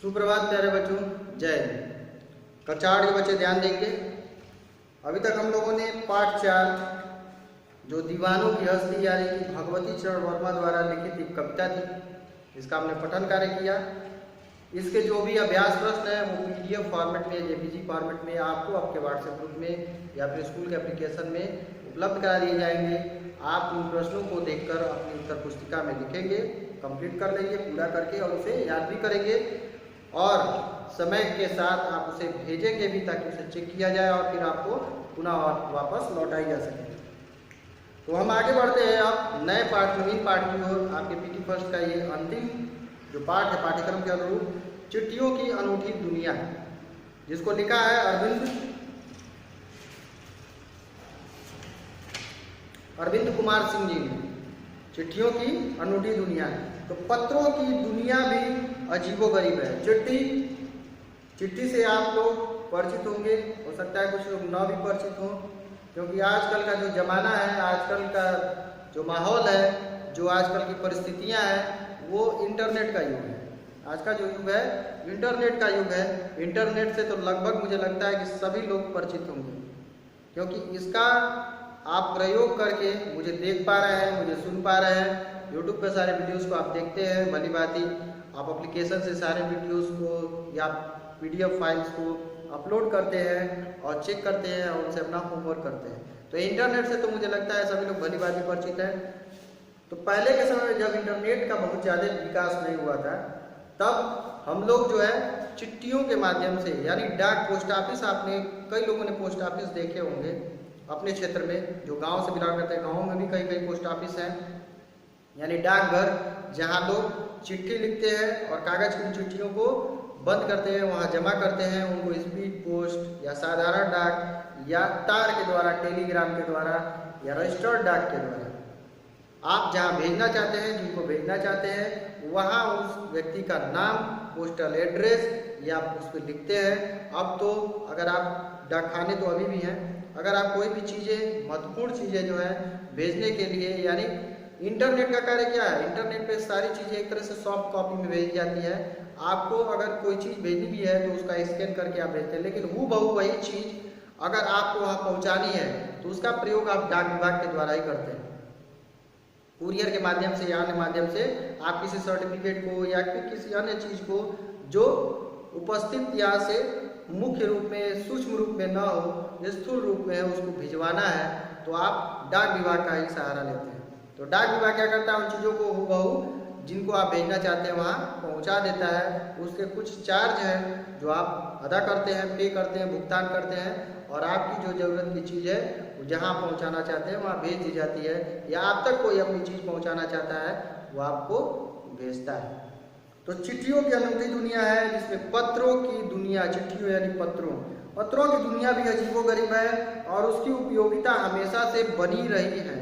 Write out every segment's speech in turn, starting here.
सुप्रभात प्यारे बच्चों, जय हिंद। कक्षा 8 के बच्चे ध्यान देंगे। अभी तक हम लोगों ने पाठ 4 जो दीवानों की हस्ती यानी कि भगवती चरण वर्मा द्वारा लिखित एक कविता थी, इसका हमने पठन कार्य किया। इसके जो भी अभ्यास प्रश्न है वो PDF फॉर्मेट में, JPG फॉर्मेट में आपको आपके व्हाट्सएप ग्रुप में या फिर स्कूल के एप्लीकेशन में उपलब्ध करा दिए जाएंगे। आप उन प्रश्नों को देखकर अपनी उत्तर पुस्तिका में लिखेंगे, कंप्लीट कर लेंगे पूरा करके और उसे याद भी करेंगे और समय के साथ आप उसे भेजेंगे भी ताकि उसे चेक किया जाए और फिर आपको पुनः वापस लौटाई जा सके। तो हम आगे बढ़ते हैं अब नए पाठ, नवीन पाठ की ओर। आपके PT फर्स्ट का ये अंतिम जो पाठ है पाठ्यक्रम के अनुरूप, चिट्ठियों की अनूठी दुनिया, जिसको लिखा है अरविंद कुमार सिंह जी ने। चिट्ठियों की अनूठी दुनिया, तो पत्रों की दुनिया भी अजीबोगरीब है। चिट्ठी से आप लोग परिचित होंगे, हो सकता है कुछ लोग न भी परिचित हों, क्योंकि आजकल का जो ज़माना है, आजकल का जो माहौल है, जो आजकल की परिस्थितियां हैं, वो इंटरनेट का युग है। आज का जो युग है इंटरनेट का युग है। इंटरनेट से तो लगभग मुझे लगता है कि सभी लोग परिचित होंगे, क्योंकि इसका आप प्रयोग करके मुझे देख पा रहे हैं, मुझे सुन पा रहे हैं। यूट्यूब पे सारे वीडियोस को आप देखते हैं, भली भांति आप एप्लीकेशन से सारे वीडियोस को या PDF फाइल्स को अपलोड करते हैं और चेक करते हैं और उनसे अपना होमवर्क करते हैं। तो इंटरनेट से तो मुझे लगता है सभी लोग भली भांति परिचित हैं। तो पहले के समय में जब इंटरनेट का बहुत ज़्यादा विकास नहीं हुआ था, तब हम लोग जो है चिट्ठियों के माध्यम से, यानी डाक पोस्ट ऑफिस, आपने कई लोगों ने पोस्ट ऑफिस देखे होंगे अपने क्षेत्र में, जो गांव से बिलोंग करते हैं। गाँव में भी कई कई पोस्ट ऑफिस हैं, यानी डाकघर, जहां लोग चिट्ठी लिखते हैं और कागज की चिट्ठियों को बंद करते हैं, वहां जमा करते हैं। उनको स्पीड पोस्ट या साधारण डाक या तार के द्वारा, टेलीग्राम के द्वारा या रजिस्टर्ड डाक के द्वारा आप जहां भेजना चाहते हैं, जिनको भेजना चाहते हैं, वहां उस व्यक्ति का नाम, पोस्टल एड्रेस या उस पर लिखते हैं। अब तो अगर आप डाकखाने तो अभी भी हैं, अगर आप कोई भी चीज़ें, महत्वपूर्ण चीज़ें जो है भेजने के लिए, यानी इंटरनेट का कार्य क्या है, इंटरनेट पे सारी चीज़ें एक तरह से सॉफ्ट कॉपी में भेजी जाती है। आपको अगर कोई चीज़ भेजनी भी है तो उसका स्कैन करके आप भेजते हैं, लेकिन हूबहू वही चीज़ अगर आपको वहाँ पहुँचानी है तो उसका प्रयोग आप डाक विभाग के द्वारा ही करते हैं। कुरियर के माध्यम से या अन्य माध्यम से आप किसी सर्टिफिकेट को या किसी अन्य चीज़ को जो उपस्थित या से मुख्य रूप में, सूक्ष्म रूप में न हो, स्थूल रूप में है, उसको भिजवाना है तो आप डाक विभाग का ही सहारा लेते हैं। तो डाक विभाग क्या करता है, उन चीज़ों को हूबहू जिनको आप भेजना चाहते हैं वहाँ पहुँचा देता है। उसके कुछ चार्ज हैं जो आप अदा करते हैं, पे करते हैं, भुगतान करते हैं और आपकी जो ज़रूरत की चीज़ है जहाँ पहुँचाना चाहते हैं वहाँ भेज दी जाती है, या आप तक कोई अपनी चीज़ पहुँचाना चाहता है वो आपको भेजता है। तो चिट्ठियों की अनूठी दुनिया है, जिसमें पत्रों की दुनिया, चिट्ठियों यानी पत्रों की दुनिया भी अजीबोगरीब है और उसकी उपयोगिता हमेशा से बनी रही है।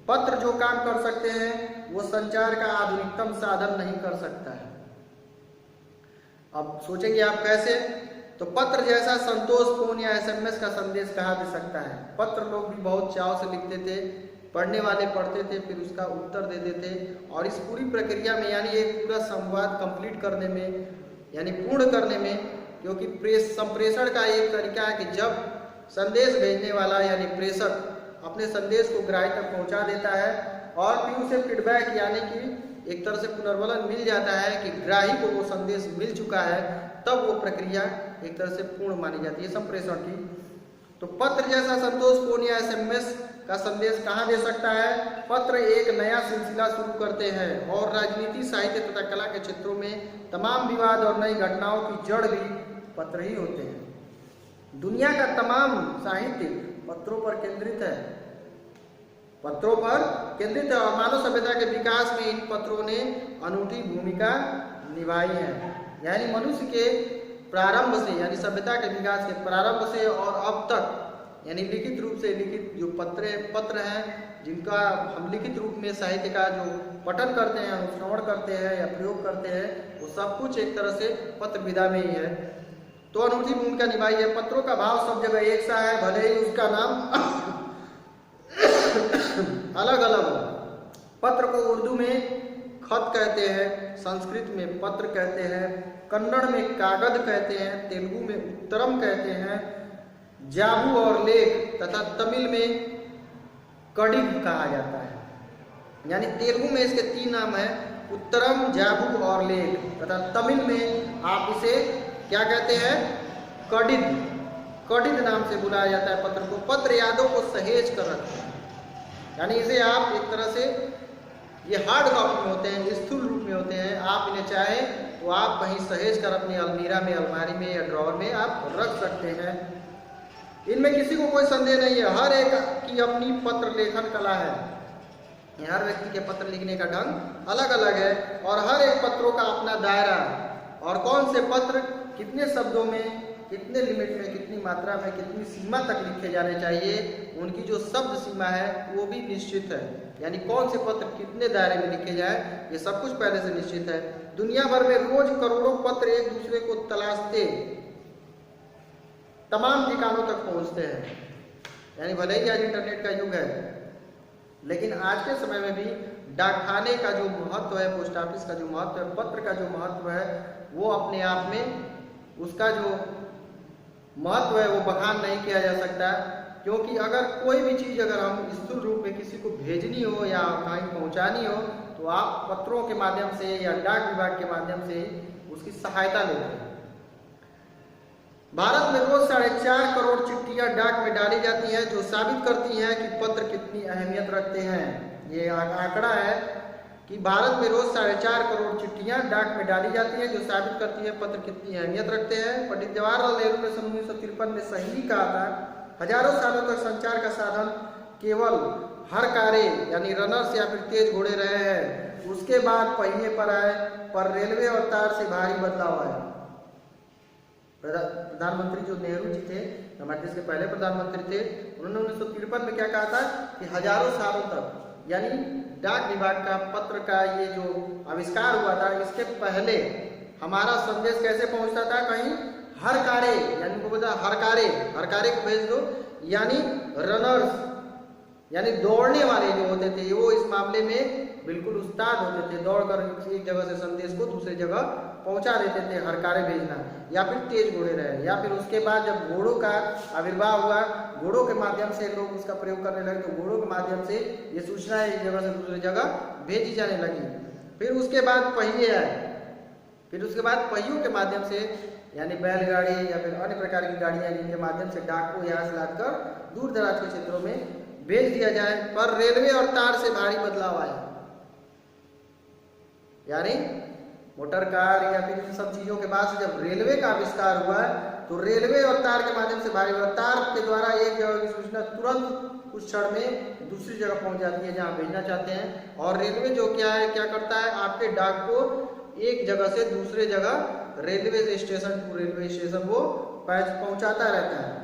पत्र जो काम कर सकते हैं वो संचार का आधुनिकतम साधन नहीं कर सकता है। अब सोचेंगे आप कैसे, तो पत्र जैसा संतोषपूर्ण या SMS का संदेश कहाँ दे सकता है। पत्र लोग भी बहुत चाव से लिखते थे, पढ़ने वाले पढ़ते थे, फिर उसका उत्तर देते थे और इस पूरी प्रक्रिया में, यानी एक पूरा संवाद कंप्लीट करने में, यानी पूर्ण करने में, क्योंकि संप्रेषण का एक तरीका है कि जब संदेश भेजने वाला यानी प्रेषक अपने संदेश को ग्राही तक पहुंचा देता है और फिर उसे फीडबैक यानी कि एक तरह से पुनर्वलन मिल जाता है कि ग्राही को वो संदेश मिल चुका है, तब वो प्रक्रिया एक तरह से पूर्ण मानी जाती है संप्रेषण की। तो पत्र जैसा संतोषपूर्ण या SMS का संदेश कहाँ दे सकता है। पत्र एक नया सिलसिला शुरू करते हैं और राजनीति, साहित्य तथा कला के क्षेत्रों में तमाम विवाद और नई घटनाओं की जड़ भी पत्र ही होते हैं। दुनिया का तमाम साहित्य पत्रों पर केंद्रित है, पत्रों पर केंद्रित है और मानव सभ्यता के विकास में इन पत्रों ने अनूठी भूमिका निभाई है। यानी मनुष्य के प्रारंभ से, यानी सभ्यता के विकास के प्रारंभ से और अब तक, यानी लिखित रूप से लिखित जो पत्र हैं, जिनका हम लिखित रूप में साहित्य का जो पठन करते हैं, श्रवण करते हैं या प्रयोग करते हैं, वो सब कुछ एक तरह से पत्र विधा में ही है। तो अनूठी भूमिका निभाई है। पत्रों का भाव सब जगह एक सा है, भले ही उसका नाम अलग अलग हो। पत्र को उर्दू में खत कहते हैं, संस्कृत में पत्र कहते हैं, कन्नड़ में कागज कहते हैं, तेलुगु में उत्तरम कहते हैं, जाबू और लेख तथा तमिल में कडिग कहा जाता है। यानी तेलुगु में इसके 3 नाम है, उत्तरम, जाबू और लेख, तथा तमिल में आप इसे क्या कहते हैं, कडिद। कडिद नाम से बुलाया जाता है पत्र को। पत्र यादों को सहेज कर रखते हैं, यानी इसे आप एक तरह से, ये हार्ड कॉपी में होते हैं, स्थूल रूप में होते हैं, आप इन्हें चाहें तो आप कहीं सहेज कर अपनी अलमीरा में, अलमारी में या ड्रॉअर में आप रख सकते हैं। इनमें किसी को कोई संदेह नहीं है, हर एक की अपनी पत्र लेखन कला है। हर व्यक्ति के पत्र लिखने का ढंग अलग अलग है और हर एक पत्रों का अपना दायरा, और कौन से पत्र कितने शब्दों में, कितने लिमिट में, कितनी मात्रा में, कितनी सीमा तक लिखे जाने चाहिए, उनकी जो शब्द सीमा है वो भी निश्चित है। यानी कौन से पत्र कितने दायरे में लिखे जाए, ये सब कुछ पहले से निश्चित है। दुनिया भर में रोज करोड़ों पत्र एक दूसरे को तलाशते तमाम ठिकानों तक पहुंचते हैं। यानी भले ही आज इंटरनेट का युग है, लेकिन आज के समय में भी डाकखाने का जो महत्व है, पोस्ट ऑफिस का जो महत्व है, पत्र का जो महत्व है, वो अपने आप में उसका जो महत्व है वो बखान नहीं किया जा सकता। क्योंकि अगर कोई भी चीज़ अगर हम स्थूल रूप में किसी को भेजनी हो या कहीं पहुंचानी हो, तो आप पत्रों के माध्यम से या डाक विभाग के माध्यम से उसकी सहायता लेते हैं। भारत में रोज 4.5 करोड़ चिट्ठियां डाक में डाली जाती हैं, जो साबित करती हैं कि पत्र कितनी अहमियत रखते हैं। ये आंकड़ा है कि भारत में रोज 4.5 करोड़ चिट्ठियां डाक में डाली जाती हैं, जो साबित करती है पत्र कितनी अहमियत रखते हैं। पंडित जवाहरलाल नेहरू ने सन 1953 में सही कहा था, हजारों सालों तक संचार का साधन केवल हरकारे यानी रनर्स या फिर तेज घोड़े रहे हैं। उसके बाद पहिए पर आए, पर रेलवे और तार से भारी बदलाव आया। प्रधानमंत्री जो नेहरू जी थे, हमारे देश के पहले प्रधानमंत्री थे, उन्होंने 1953 में क्या कहा था कि हजारों सालों तक, यानी डाक विभाग का पत्र का ये जो आविष्कार हुआ था, इसके पहले हमारा संदेश कैसे पहुंचता था, कहीं हरकारे, यानी वो बोलता हरकारे को भेज दो, यानी रनर्स यानी दौड़ने वाले जो होते थे, वो इस मामले में बिल्कुल उस्ताद होते थे, दौड़कर एक जगह से संदेश को दूसरी जगह पहुंचा देते थे, हरकारे भेजना, या फिर तेज घोड़े रहे, या फिर उसके बाद जब घोड़ों का आविर्भाव हुआ, घोड़ों के माध्यम से लोग उसका प्रयोग करने लगे, तो घोड़ों के माध्यम से ये सूचना एक जगह से दूसरी जगह भेजी जाने लगी। फिर उसके बाद पहिए आए, फिर उसके बाद पहियों के माध्यम से, यानी बैलगाड़ी या फिर अन्य प्रकार की गाड़ियां, जिनके माध्यम से डाक को यहाँ से लाकर दूर दराज के क्षेत्रों में भेज दिया जाए, पर रेलवे और तार से भारी बदलाव आया। यानी मोटर कार या फिर इन सब चीजों के बाद से जब रेलवे का आविष्कार हुआ, तो रेलवे और तार के माध्यम से भारी बदलाव, तार के द्वारा एक जगह की सूचना तुरंत कुछ क्षण में दूसरी जगह पहुंच जाती है जहां भेजना चाहते हैं। और रेलवे जो क्या करता है, आपके डाक को एक जगह से दूसरे जगह railway station to railway station वो पहुंचाता रहता है।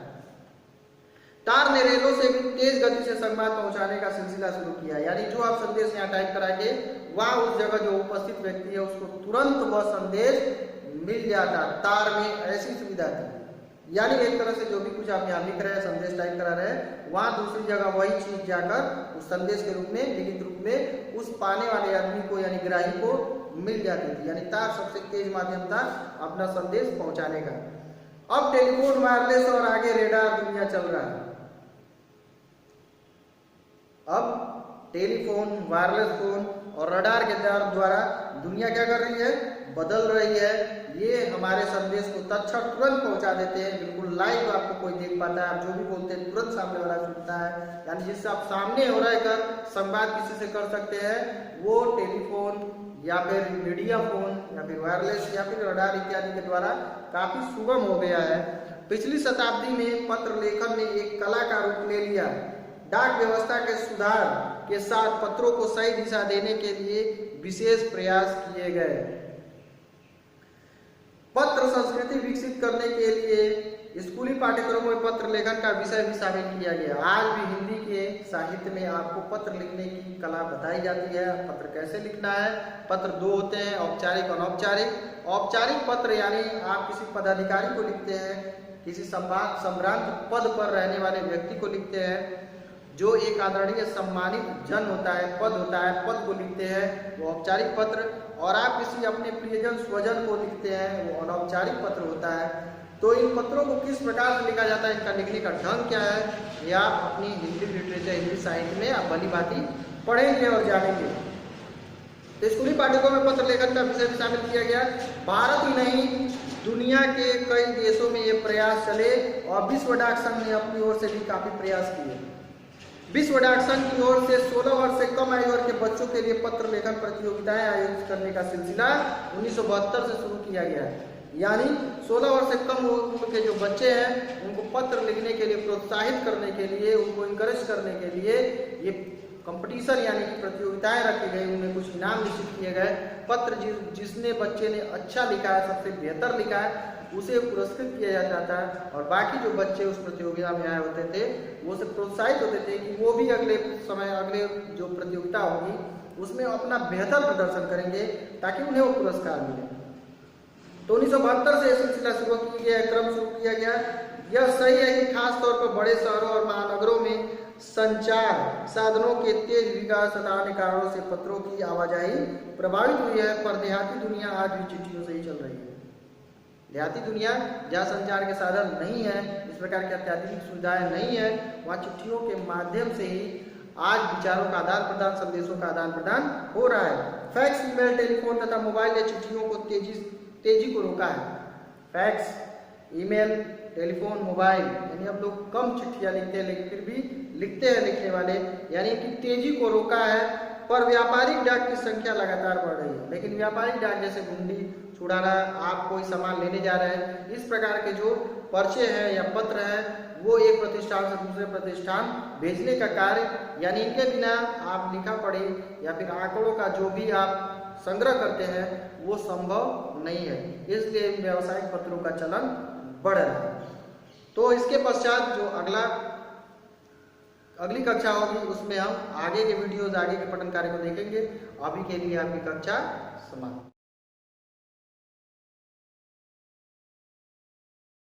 तार ने रेलों से भी तेज गति से संवाद पहुंचाने का सिलसिला शुरू किया, यानी जो आप संदेश यहाँ टाइप कराएंगे, वहां उस जगह जो उपस्थित व्यक्ति है उसको तुरंत वह संदेश मिल जाता। तार में ऐसी सुविधा थी, यानी एक तरह से जो भी कुछ आप यहाँ लिख रहे हैं, संदेश टाइप करा रहे हैं, वहां दूसरी जगह वही चीज जाकर उस संदेश के रूप में, लिखित रूप में उस पाने वाले आदमी को यानी ग्राही को मिल जाती थी। यानी तार सबसे तेज माध्यम था अपना संदेश पहुंचाने का। अब टेलीफोन, वायरलेस और आगे रेडार दुनिया चल रहा है। अब टेलीफोन, वायरलेस फोन और रडार के द्वारा दुनिया क्या कर रही है, बदल रही है। ये हमारे संदेश को तत्क्षण तुरंत पहुंचा देते हैं, बिल्कुल लाइव आपको कोई देख पाता है, आप जो भी बोलते हैं तुरंत सामने वाला सुनता है। यानी जिससे आप सामने हो रहकर संवाद किसी से कर सकते हैं, वो टेलीफोन या फिर मीडिया फोन या फिर वायरलेस या फिर रडार इत्यादि के द्वारा काफी सुगम हो गया है। पिछली शताब्दी में पत्र लेखन ने एक कला का रूप ले लिया। डाक व्यवस्था के सुधार के साथ पत्रों को सही दिशा देने के लिए विशेष प्रयास किए गए। पत्र संस्कृति विकसित करने के लिए स्कूली पाठ्यक्रमों में पत्र लेखन का विषय भी शामिल किया गया। आज भी हिंदी के साहित्य में आपको पत्र लिखने की कला बताई जाती है, पत्र कैसे लिखना है। पत्र दो होते हैं, औपचारिक और अनौपचारिक। औपचारिक पत्र यानी आप किसी पदाधिकारी को लिखते हैं, किसी सम्रांत पद पर रहने वाले व्यक्ति को लिखते हैं। जो एक आदरणीय सम्मानित जन होता है, पद होता है, पद को लिखते हैं वो औपचारिक पत्र, और आप किसी अपने प्रियजन स्वजन को लिखते हैं वो अनौपचारिक पत्र होता है। तो इन पत्रों को किस प्रकार से लिखा जाता है, इनका लिखने का ढंग क्या है, ये आप अपनी हिंदी लिटरेचर, हिंदी साहित्य में आप भली भांति पढ़ेंगे और जानेंगे। तो स्कूली पाठ्यक्रम में पत्र लेखन का विषय भी शामिल किया गया। भारत ही नहीं, दुनिया के कई देशों में ये प्रयास चले और विश्व डाक संघ ने अपनी ओर से भी काफी प्रयास किए। विश्व डाक संघ की ओर से 16 वर्ष से कम आयु वर्ग के बच्चों के लिए पत्र लेखन प्रतियोगिताएं आयोजित करने का सिलसिला 1972 से शुरू किया गया है। यानी 16 वर्ष से कम उम्र के जो बच्चे हैं उनको पत्र लिखने के लिए प्रोत्साहित करने के लिए, उनको इंकरेज करने के लिए ये कंपटीशन यानी कि प्रतियोगिताएं रखी गई, उनमें कुछ इनाम निश्चित किए गए। पत्र जिसने बच्चे ने अच्छा लिखा है, सबसे बेहतर लिखा है, उसे पुरस्कृत किया जाता है, और बाकी जो बच्चे उस प्रतियोगिता में आए होते थे वो से प्रोत्साहित होते थे कि वो भी अगले जो प्रतियोगिता होगी उसमें अपना बेहतर प्रदर्शन करेंगे ताकि उन्हें वो पुरस्कार मिले। तो 1972 से यह सिलसिला शुरू किया गया, क्रम शुरू किया गया। यह सही है कि खास तौर पर बड़े शहरों और महानगरों में संचार साधनों के तेज विकास तथा अन्य कारणों से पत्रों की आवाजाही प्रभावित हुई है, पर देहाती दुनिया आज भी चिट्ठियों से ही चल रही है। देहाती दुनिया जहाँ संचार के साधन नहीं है, इस प्रकार की अत्याधुनिक सुविधाएं नहीं है, वहाँ चिट्ठियों के माध्यम से ही आज विचारों का आदान प्रदान, संदेशों का आदान प्रदान हो रहा है। फैक्स, ईमेल, टेलीफोन तथा मोबाइल ने चिट्ठियों को तेजी को रोका है। फैक्स, ईमेल, टेलीफोन, मोबाइल, यानी अब लोग कम चिट्ठियां लिखते हैं लेकिन फिर भी लिखते हैं लिखने वाले, यानी कि तेजी को रोका है। पर व्यापारिक डाक की संख्या लगातार बढ़ रही है। लेकिन व्यापारिक डाक जैसे घुंडी छुड़ाना, आप कोई सामान लेने जा रहे हैं, इस प्रकार के जो पर्चे हैं या पत्र हैं वो एक प्रतिष्ठान से दूसरे प्रतिष्ठान भेजने का कार्य, यानी इनके बिना आप लिखा पढ़ी या फिर आंकड़ों का जो भी आप संग्रह करते हैं वो संभव नहीं है। इसलिए व्यावसायिक पत्रों का चलन बढ़ रहा है। तो इसके पश्चात जो अगली कक्षा होगी उसमें हम आगे के वीडियोज, आगे के पठन कार्य को देखेंगे। अभी के लिए आपकी कक्षा समाप्त।